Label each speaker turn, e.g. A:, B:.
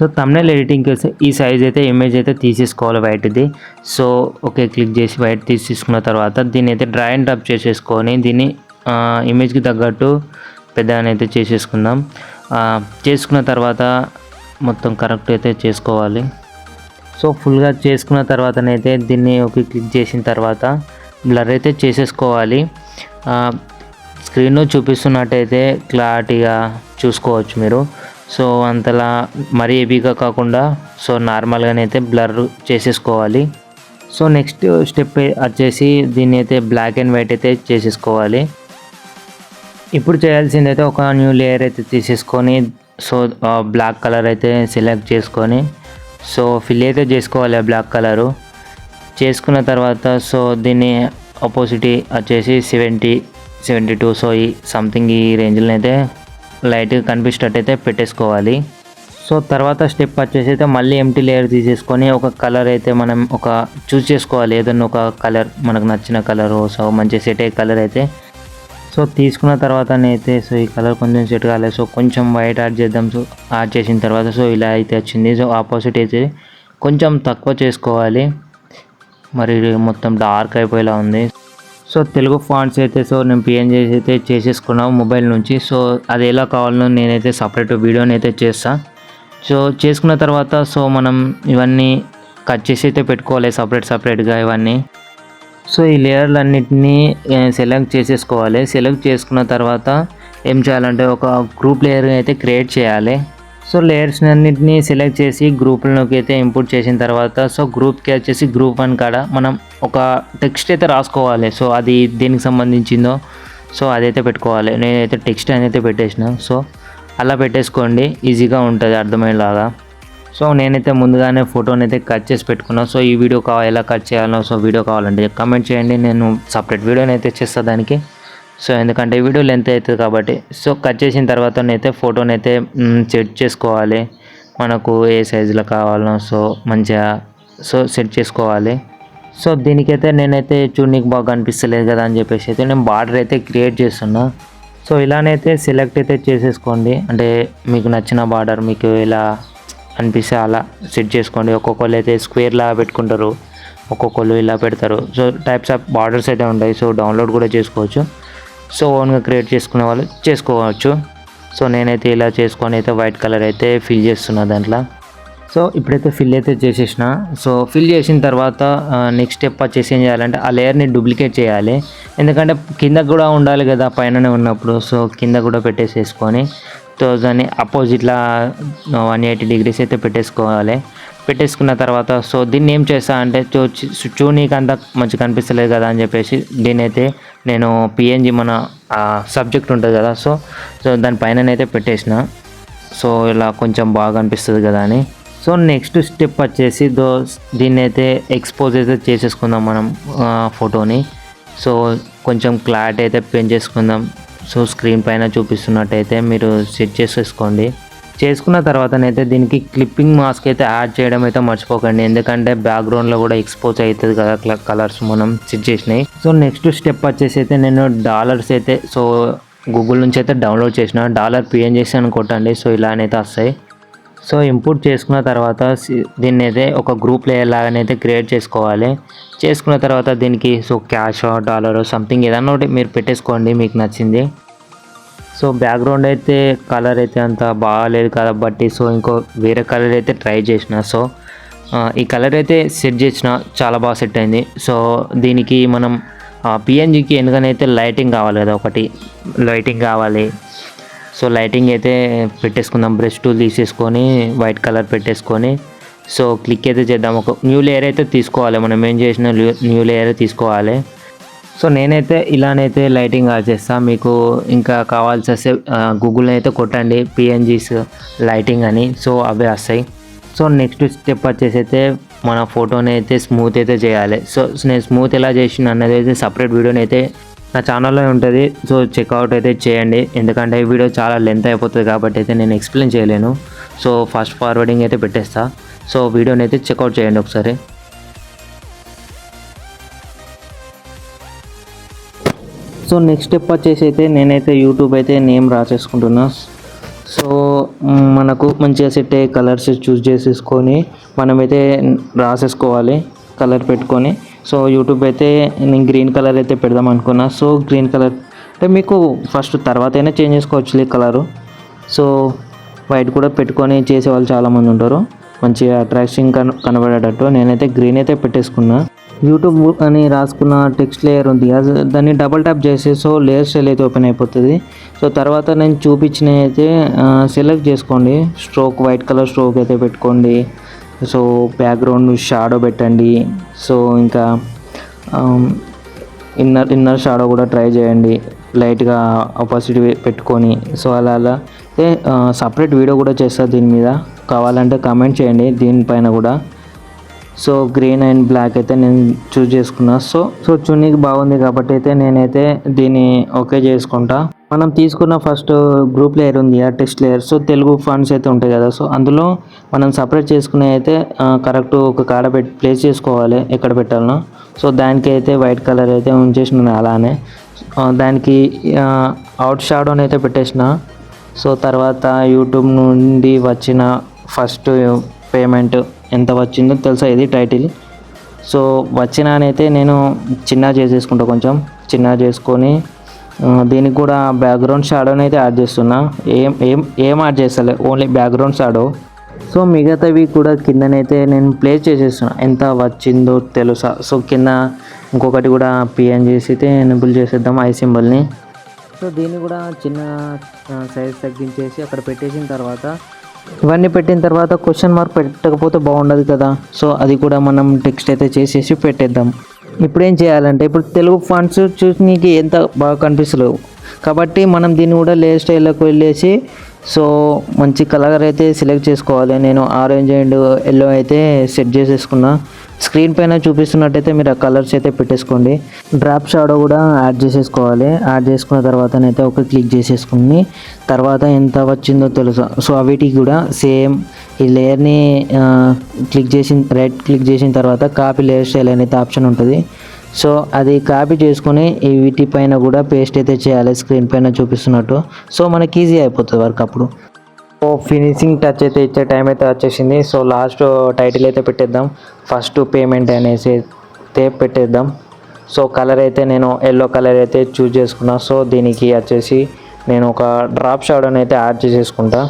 A: So thumbnail editing కోసం ఈ size అయితే ఇమేజ్ అయితే తీసేసుకోవాలి వైట్ది. సో ఓకే క్లిక్ చేసి వైట్ తీసుకున్న తర్వాత దీన్ని అయితే డ్రా అండ్ డ్రాప్ చేసేసుకొని దీన్ని ఇమేజ్కి తగ్గట్టు పెద్దగానైతే చేసేసుకుందాం. చేసుకున్న తర్వాత మొత్తం కరెక్ట్ అయితే చేసుకోవాలి. సో ఫుల్గా చేసుకున్న తర్వాతనైతే దీన్ని ఓకే క్లిక్ చేసిన తర్వాత బ్లర్ అయితే చేసేసుకోవాలి. స్క్రీన్లో చూపిస్తున్నట్టయితే క్లారిటీగా చూసుకోవచ్చు మీరు. సో అంతలా మరీ హెవీగా కాకుండా సో నార్మల్గానైతే బ్లర్ చేసేసుకోవాలి. సో నెక్స్ట్ స్టెప్ వచ్చేసి దీన్ని అయితే బ్లాక్ అండ్ వైట్ అయితే చేసేసుకోవాలి. ఇప్పుడు చేయాల్సిందైతే ఒక న్యూ లేయర్ అయితే తీసేసుకొని సో బ్లాక్ కలర్ అయితే సెలెక్ట్ చేసుకొని సో ఫిల్ అయితే చేసుకోవాలి బ్లాక్ కలరు. చేసుకున్న తర్వాత సో దీన్ని ఆపోజిట్ వచ్చేసి 70-72 సో ఈ సంథింగ్ ఈ రేంజ్లో అయితే లైట్గా కనిపించేటట్టయితే పెట్టేసుకోవాలి. సో తర్వాత స్టెప్ వచ్చేసి అయితే మళ్ళీ ఎంటీ లేయర్ తీసేసుకొని ఒక కలర్ అయితే మనం చూస్ చేసుకోవాలి. ఏదన్నా ఒక కలర్ మనకు నచ్చిన కలర్ సో మంచి సెట్ అయ్యే కలర్ అయితే సో తీసుకున్న తర్వాతనైతే సో ఈ కలర్ కొంచెం సెట్ కాలేదు. సో కొంచెం వైట్ యాడ్ చేద్దాం. సో యాడ్ చేసిన తర్వాత సో ఇలా అయితే వచ్చింది. సో ఆపోజిట్ అయితే కొంచెం తక్కువ చేసుకోవాలి, మరి మొత్తం డార్క్ అయిపోయేలా ఉంది. సో తెలుగు ఫాంట్స్ అయితే సో నేను పిఎన్జీ అయితే చేసేసుకున్నాను మొబైల్ నుంచి. సో అది ఎలా కావాలో నేనైతే సపరేట్ వీడియోని అయితే చేస్తాను. సో చేసుకున్న తర్వాత సో మనం ఇవన్నీ కట్ చేసి అయితే పెట్టుకోవాలి సపరేట్గా ఇవన్నీ. సో ఈ లేయర్లన్నింటినీ సెలెక్ట్ చేసేసుకోవాలి. సెలెక్ట్ చేసుకున్న తర్వాత ఏం చేయాలంటే ఒక గ్రూప్ లేయర్ అయితే క్రియేట్ చేయాలి. సో లేయర్స్ అన్నింటినీ సెలెక్ట్ చేసి గ్రూప్లోకి అయితే ఇంపోర్ట్ చేసిన తర్వాత సో గ్రూప్కి వచ్చేసి గ్రూప్ 1 కాడ మనం ఒక టెక్స్ట్ అయితే రాసుకోవాలి. సో అది దేనికి సంబంధించిందో సో అదైతే పెట్టుకోవాలి. నేనైతే టెక్స్ట్ అనేది పెట్టేసిన. సో అలా పెట్టేసుకోండి, ఈజీగా ఉంటుంది అర్థమయ్యేలాగా. సో నేనైతే ముందుగానే ఫోటోని అయితే కట్ చేసి పెట్టుకున్నాను. సో ఈ వీడియో ఎలా కట్ చేయాలో సో వీడియో కావాలంటే కామెంట్ చేయండి, నేను సపరేట్ వీడియోని అయితే చేస్తాను దానికి. సో ఎందుకంటే వీడియో లెంత్ అవుతుంది కాబట్టి. సో కట్ చేసిన తర్వాతనైతే ఫోటోని అయితే సెట్ చేసుకోవాలి, మనకు ఏ సైజులో కావాలో సో మంచిగా సో సెట్ చేసుకోవాలి. సో దీనికైతే నేనైతే చూడనీకి బాగా కనిపిస్తలేదు కదా అని చెప్పేసి అయితే నేను బార్డర్ అయితే క్రియేట్ చేస్తున్నా. సో ఇలానైతే సెలెక్ట్ అయితే చేసేసుకోండి, అంటే మీకు నచ్చిన బార్డర్ మీకు ఎలా అనిపిస్తే అలా సెట్ చేసుకోండి. ఒక్కొక్కరు అయితే స్క్వేర్ లాగా పెట్టుకుంటారు, ఒక్కొక్కరు ఇలా పెడతారు. సో టైప్స్ ఆఫ్ బార్డర్స్ అయితే ఉంటాయి. సో డౌన్లోడ్ కూడా చేసుకోవచ్చు. సో ఓన్గా క్రియేట్ చేసుకునే వాళ్ళు చేసుకోవచ్చు. సో నేనైతే ఇలా చేసుకొని అయితే వైట్ కలర్ అయితే ఫిల్ చేస్తున్నా దాంట్లో. సో ఇప్పుడైతే ఫిల్ అయితే చేసేసిన. సో ఫిల్ చేసిన తర్వాత నెక్స్ట్ స్టెప్ వచ్చేసి ఏం చేయాలంటే ఆ లేయర్ని డూప్లికేట్ చేయాలి. ఎందుకంటే కింద కూడా ఉండాలి కదా పైననే ఉన్నప్పుడు. సో కింద కూడా పెట్టేసేసుకొని సో దాన్ని అపోజిట్లో 180 degrees అయితే పెట్టేసుకోవాలి. పెట్టేసుకున్న తర్వాత సో దీన్ని ఏం చేస్తా అంటే చూనీకి అంత మంచిగా కనిపిస్తలేదు కదా అని చెప్పేసి దీన్ని అయితే నేను పిఎన్జీ మన సబ్జెక్ట్ ఉంటుంది కదా సో దానిపైననైతే పెట్టేసిన. సో ఇలా కొంచెం బాగా అనిపిస్తుంది కదా అని. సో నెక్స్ట్ స్టెప్ వచ్చేసి దీన్ని అయితే ఎక్స్పోజ్ అయితే చేసేసుకుందాం మనం ఫోటోని. సో కొంచెం క్లారిటీ అయితే పెంచేసుకుందాం. సో స్క్రీన్ పైన చూపిస్తున్నట్టయితే మీరు సెట్ చేసేసుకోండి. చేసుకున్న తర్వాతనైతే దీనికి క్లిప్పింగ్ మాస్క్ అయితే యాడ్ చేయడం అయితే మర్చిపోకండి, ఎందుకంటే బ్యాక్గ్రౌండ్లో కూడా ఎక్స్పోజ్ అవుతుంది కదా కలర్స్ మనం సెట్ చేసినాయి. సో నెక్స్ట్ స్టెప్ వచ్చేసి అయితే నేను డాలర్స్ అయితే సో గూగుల్ నుంచి అయితే డౌన్లోడ్ చేసిన $PNGs అని కొట్టండి. సో ఇలానైతే వస్తాయి. సో ఇంపోర్ట్ చేసుకున్న తర్వాత దీన్ని అయితే ఒక గ్రూప్ లేయర్ లాగానైతే క్రియేట్ చేసుకోవాలి. చేసుకున్న తర్వాత దీనికి సో క్యాష్ డాలర్ సంథింగ్ ఏదన్నా ఒకటి మీరు పెట్టేసుకోండి మీకు నచ్చింది. సో బ్యాక్గ్రౌండ్ అయితే కలర్ అయితే అంత బాగాలేదు కాబట్టి సో ఇంకో వేరే కలర్ అయితే ట్రై చేసిన. సో ఈ కలర్ అయితే సెట్ చేసిన, చాలా బాగా సెట్ అయింది. సో దీనికి మనం పిఎన్జీకి ఎందుకనైతే లైటింగ్ కావాలి కదా, ఒకటి లైటింగ్ కావాలి. సో లైటింగ్ అయితే పెట్టేసుకుందాం. బ్రష్ టూల్ తీసేసుకొని వైట్ కలర్ పెట్టేసుకొని సో క్లిక్ అయితే చేద్దాం. ఒక న్యూ లేయర్ అయితే తీసుకోవాలి, మనం ఏం చేసిన న్యూ లేయర్ తీసుకోవాలి. సో నేనైతే ఇలానైతే లైటింగ్ యాడ్ చేస్తాను. మీకు ఇంకా కావాల్సి వస్తే గూగుల్లో అయితే కొట్టండి పిఎన్జీస్ లైటింగ్ అని, సో అవే వస్తాయి. సో నెక్స్ట్ స్టెప్ వచ్చేసి అయితే మన ఫోటోని అయితే స్మూత్ అయితే చేయాలి. సో నేను స్మూత్ ఎలా చేసిన అన్నది అయితే సపరేట్ వీడియోని అయితే నా ఛానల్లో ఉంటుంది. సో చెక్అవుట్ అయితే చేయండి, ఎందుకంటే ఈ వీడియో చాలా లెంత్ అయిపోతుంది కాబట్టి అయితే నేను ఎక్స్ప్లెయిన్ చేయలేను. సో ఫాస్ట్ ఫార్వర్డింగ్ అయితే పెట్టేస్తా. సో వీడియోని అయితే చెక్అవుట్ చేయండి ఒకసారి. సో నెక్స్ట్ స్టెప్ వచ్చేసి అయితే నేనైతే యూట్యూబ్ అయితే నేమ్ రాసేసుకుంటున్నా. సో మనకు మంచిగా సెట్ అయ్యే కలర్స్ చూస్ చేసేసుకొని మనమైతే రాసేసుకోవాలి కలర్ పెట్టుకొని. సో యూట్యూబ్ అయితే నేను గ్రీన్ కలర్ అయితే పెడదాం అనుకున్నా. సో గ్రీన్ కలర్ అంటే మీకు ఫస్ట్ తర్వాత అయినా చేంజ్ చేసుకోవచ్చు కలరు. సో వైట్ కూడా పెట్టుకొని చేసేవాళ్ళు చాలామంది ఉంటారు, మంచిగా అట్రాక్షన్ కనబడేటట్టు. నేనైతే గ్రీన్ అయితే పెట్టేసుకున్నా. యూట్యూబ్ అని రాసుకున్న టెక్స్ట్ లేయర్ ఉంది, దాన్ని డబల్ ట్యాప్ చేసి సో లేయర్ స్టైల్ అయితే ఓపెన్ అయిపోతుంది. సో తర్వాత నేను చూపించిన అయితే సెలెక్ట్ చేసుకోండి, స్ట్రోక్ వైట్ కలర్ స్ట్రోక్ అయితే పెట్టుకోండి. సో బ్యాక్గ్రౌండ్ షాడో పెట్టండి. సో ఇంకా ఇన్నర్ షాడో కూడా ట్రై చేయండి, లైట్గా ఆపోజిట్ పెట్టుకొని. సో అలా అయితే సపరేట్ వీడియో కూడా చేస్తారు దీని మీద, కావాలంటే కామెంట్ చేయండి దీనిపైన కూడా. సో గ్రీన్ అండ్ బ్లాక్ అయితే నేను చూస్ చేసుకున్నా. సో చున్నీకి బాగుంది కాబట్టి అయితే నేనైతే దీన్ని ఓకే చేసుకుంటా. మనం తీసుకున్న ఫస్ట్ గ్రూప్ లేయర్ ఉంది ఆ text layer. So Telugu fonts అయితే ఉంటాయి కదా, సో అందులో మనం సపరేట్ చేసుకునే అయితే కరెక్ట్ ఒక కాడ ప్లేస్ చేసుకోవాలి ఎక్కడ పెట్టాలనో. సో దానికి అయితే వైట్ కలర్ అయితే ఉంచేసిన అలానే, దానికి అవుట్ షాడోని అయితే పెట్టేసిన. సో తర్వాత యూట్యూబ్ నుండి వచ్చిన ఫస్ట్ పేమెంట్ ఎంత వచ్చిందో తెలుసా, ఇది టైటిల్. సో వచ్చినానైతే నేను చిన్న చేసేసుకుంటా, కొంచెం చిన్న చేసుకొని దీనికి కూడా బ్యాక్గ్రౌండ్ షాడోని అయితే యాడ్ చేస్తున్నా. ఏం యాడ్ చేస్తలే, ఓన్లీ బ్యాక్గ్రౌండ్ షాడో. సో మిగతావి కూడా కిందనైతే నేను ప్లేస్ చేసేస్తున్నా ఎంత వచ్చిందో తెలుసా. సో కింద ఇంకొకటి కూడా పిఎన్ చేసి అయితే ఎనేబుల్ చేసేద్దాం ఐ సింబల్ని. సో దీన్ని కూడా చిన్న సైజ్ తగ్గించేసి అక్కడ పెట్టేసిన తర్వాత, ఇవన్నీ పెట్టిన తర్వాత క్వశ్చన్ మార్క్ పెట్టకపోతే బాగుండదు కదా. సో అది కూడా మనం టెక్స్ట్ అయితే చేసేసి పెట్టేద్దాం. ఇప్పుడు ఏం చేయాలంటే, ఇప్పుడు తెలుగు ఫాంట్స్ చూసి నీకు ఎంత బాగా కనిపిస్తలేవు కాబట్టి మనం దీన్ని కూడా లేయర్ స్టైల్లోకి వెళ్ళేసి సో మంచి కలర్ అయితే సెలెక్ట్ చేసుకోవాలి. నేను ఆరెంజ్ అండ్ ఎల్లో అయితే సెట్ చేసేసుకున్నా. స్క్రీన్ పైన చూపిస్తున్నట్టయితే మీరు ఆ కలర్స్ అయితే పెట్టేసుకోండి. డ్రాప్ షాడో కూడా యాడ్ చేసేసుకోవాలి. యాడ్ చేసుకున్న తర్వాతనైతే ఒక క్లిక్ చేసేసుకుని తర్వాత ఎంత వచ్చిందో తెలుసు. సో వీటికి కూడా సేమ్ ఈ లేయర్ని రైట్ క్లిక్ చేసిన తర్వాత కాపీ లేయర్ స్టైల్ అనేది ఆప్షన్ ఉంటుంది. సో అది కాపీ చేసుకొని ఈ వీటి పైన కూడా పేస్ట్ అయితే చేయాలి స్క్రీన్ పైన చూపిస్తున్నట్టు. సో మనకి ఈజీ అయిపోతుంది వర్క్ అప్పుడు. సో ఫినిషింగ్ టచ్ అయితే ఇచ్చే టైం అయితే వచ్చేసింది. సో లాస్ట్ టైటిల్ అయితే పెట్టేద్దాం, ఫస్ట్ పేమెంట్ అనేసి అయితే పెట్టేద్దాం. సో కలర్ అయితే నేను ఎల్లో కలర్ అయితే చూస్ చేసుకున్నా. సో దీనికి వచ్చేసి నేను ఒక డ్రాప్ షాడోని అయితే యాడ్ చేసేసుకుంటా.